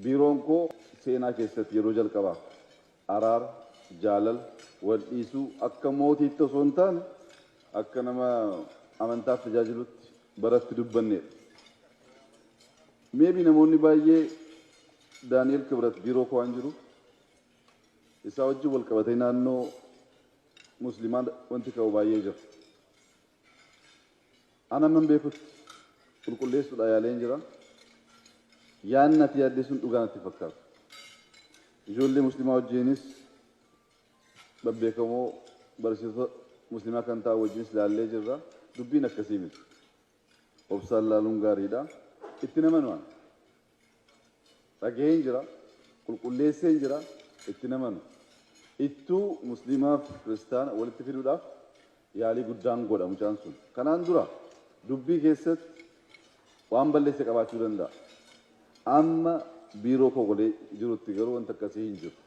biiroon koo seenaa keessatti yeroo jalqabaa araara, jaalala, wal dhiisuu akka mootiitti osoo hin taane akka nama amantaaf tajaajilutti baratti dubbannedha. Meebii namoonni baay'ee Daani'el Kibrat biiroo koo waan jiruuf isaa wajjin wal qabatee naannoo musliimaa wanti ka'u baay'ee jira. Ana man beekutti qulqulleessuudha yaaleen jira. Yaanni ati yaadde sun dhugaa natti fakkaata. Ijoollee musliimaa wajjinis babbeekamoo barsiisota musliimaa kan ta'an wajjinis ilaallee jirra. Dubbiin akkasii miti. Obsaan laaluun gaariidha. Itti namanumaan. Dhagaheen jira. Qulqulleesseen jira. Itti namanu. Ittuu musliimaa fi kiristaana walitti fiduudhaaf yaalii guddaan godha mucaan sun. Kanaan dura dubbii keessatti waan balleesse qabaachuu danda'a. Amma biiroo koo godhee jirutti garuu wanta akkasii hin jiru.